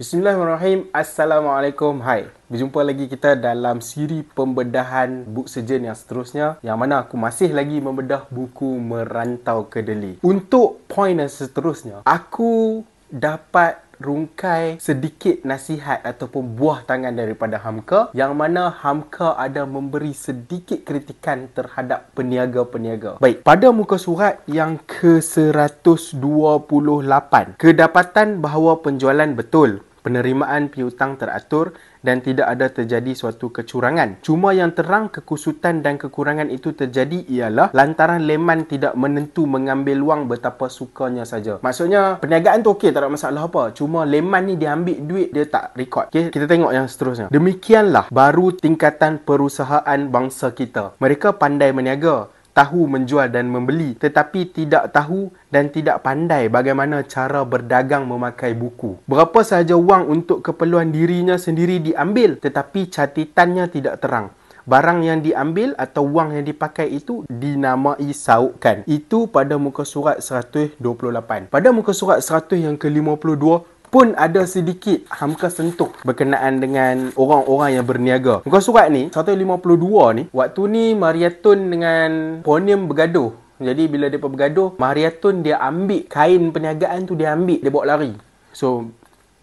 Bismillahirrahmanirrahim. Assalamualaikum. Hai. Berjumpa lagi kita dalam siri pembedahan book surgeon yang seterusnya, yang mana aku masih lagi membedah buku Merantau ke Delhi. Untuk poin yang seterusnya, aku dapat rungkai sedikit nasihat ataupun buah tangan daripada Hamka, yang mana Hamka ada memberi sedikit kritikan terhadap peniaga-peniaga. Baik, pada muka surat yang ke-128, kedapatan bahawa penjualan betul, penerimaan piutang teratur dan tidak ada terjadi suatu kecurangan. Cuma yang terang kekusutan dan kekurangan itu terjadi ialah lantaran Leman tidak menentu mengambil wang betapa sukanya saja. Maksudnya perniagaan tu okey, tak ada masalah apa. Cuma Leman ni dia ambil duit, dia tak record. Okey, kita tengok yang seterusnya. Demikianlah baru tingkatan perusahaan bangsa kita. Mereka pandai meniaga, tahu menjual dan membeli, tetapi tidak tahu dan tidak pandai bagaimana cara berdagang memakai buku. Berapa sahaja wang untuk keperluan dirinya sendiri diambil, tetapi catitannya tidak terang. Barang yang diambil atau wang yang dipakai itu dinamai saukan. Itu pada muka surat 128. Pada muka surat 100 yang ke-52 pun ada sedikit Hamka sentuh berkenaan dengan orang-orang yang berniaga. Muka surat ni, 152 ni, waktu ni Mariatun dengan Ponium bergaduh. Jadi bila mereka bergaduh, Mariatun dia ambil kain perniagaan tu, dia ambil, dia bawa lari. So,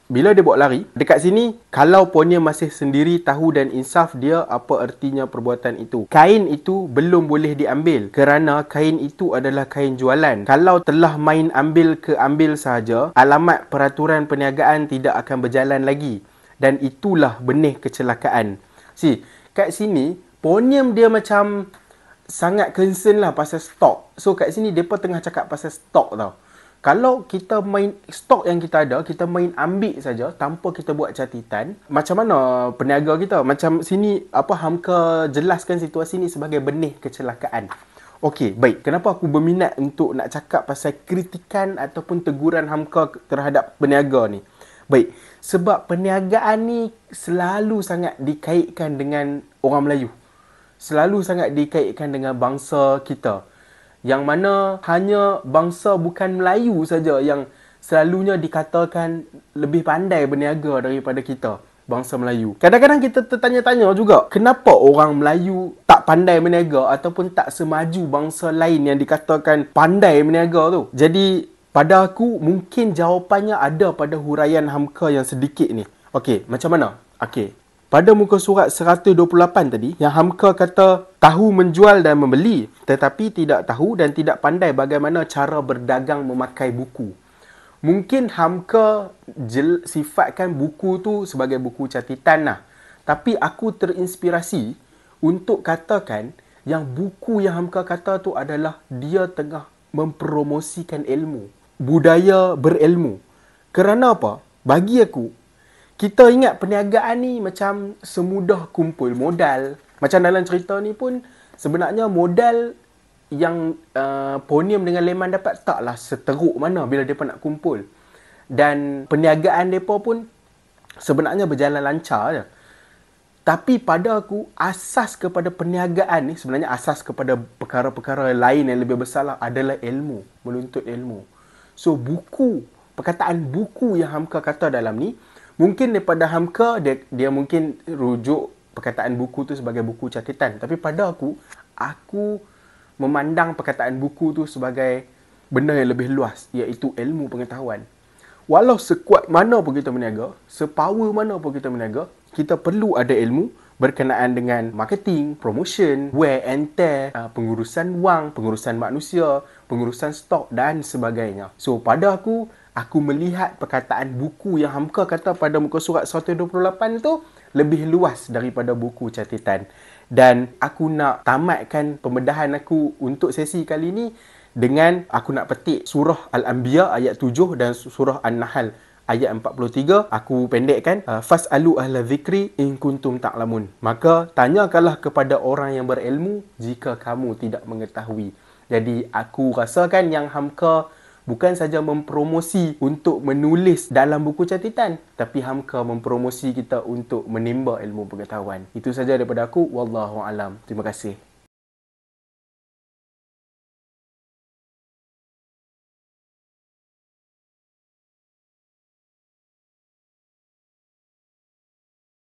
bila dia bawa lari, dekat sini, kalau Ponium masih sendiri tahu dan insaf dia apa ertinya perbuatan itu. Kain itu belum boleh diambil kerana kain itu adalah kain jualan. Kalau telah main ambil ke ambil sahaja, alamat peraturan perniagaan tidak akan berjalan lagi. Dan itulah benih kecelakaan. Kat sini, Ponium dia macam sangat concern lah pasal stok. So kat sini, mereka tengah cakap pasal stok tau. Kalau kita main stok yang kita ada, kita main ambil saja tanpa kita buat catatan, macam mana peniaga kita? Macam sini, Hamka jelaskan situasi ni sebagai benih kecelakaan. Okey, baik. Kenapa aku berminat untuk nak cakap pasal kritikan ataupun teguran Hamka terhadap peniaga ni? Baik, sebab perniagaan ni selalu sangat dikaitkan dengan orang Melayu. Selalu sangat dikaitkan dengan bangsa kita. Yang mana hanya bangsa bukan Melayu saja yang selalunya dikatakan lebih pandai berniaga daripada kita, bangsa Melayu. Kadang-kadang kita tertanya-tanya juga, kenapa orang Melayu tak pandai berniaga ataupun tak semaju bangsa lain yang dikatakan pandai berniaga tu. Jadi, pada aku, mungkin jawapannya ada pada huraian Hamka yang sedikit ni. Okey, macam mana? Okey. Pada muka surat 128 tadi, yang Hamka kata tahu menjual dan membeli, tetapi tidak tahu dan tidak pandai bagaimana cara berdagang memakai buku. Mungkin Hamka sifatkan buku tu sebagai buku catatan lah. Tapi aku terinspirasi untuk katakan yang buku yang Hamka kata tu adalah dia tengah mempromosikan ilmu, budaya berilmu. Kerana apa? Bagi aku, kita ingat perniagaan ni macam semudah kumpul modal. Macam dalam cerita ni pun sebenarnya modal yang Ponium dengan Leman dapat taklah seteruk mana bila mereka nak kumpul. Dan perniagaan mereka pun sebenarnya berjalan lancar je. Tapi pada aku, asas kepada perniagaan ni, sebenarnya asas kepada perkara-perkara lain yang lebih besar lah adalah ilmu. Menuntut ilmu. So buku, perkataan buku yang Hamka kata dalam ni, mungkin daripada Hamka, dia mungkin rujuk perkataan buku tu sebagai buku catatan. Tapi pada aku memandang perkataan buku tu sebagai benda yang lebih luas, iaitu ilmu pengetahuan. Walau sekuat mana pun kita berniaga, sepower mana pun kita berniaga, kita perlu ada ilmu berkenaan dengan marketing, promotion, wear and tear, pengurusan wang, pengurusan manusia, pengurusan stok dan sebagainya. So, pada aku melihat perkataan buku yang Hamka kata pada muka surat 128 tu lebih luas daripada buku catatan. Dan aku nak tamatkan pembedahan aku untuk sesi kali ni dengan aku nak petik surah Al-Anbiya ayat 7 dan surah An-Nahl ayat 43. Aku pendekkan, fas'alu ahla dzikri in kuntum ta'lamun. Maka tanyakanlah kepada orang yang berilmu jika kamu tidak mengetahui. Jadi aku rasakan yang Hamka bukan saja mempromosi untuk menulis dalam buku catatan, tapi Hamka mempromosi kita untuk menimba ilmu pengetahuan. Itu saja daripada aku. Wallahu alam. Terima kasih.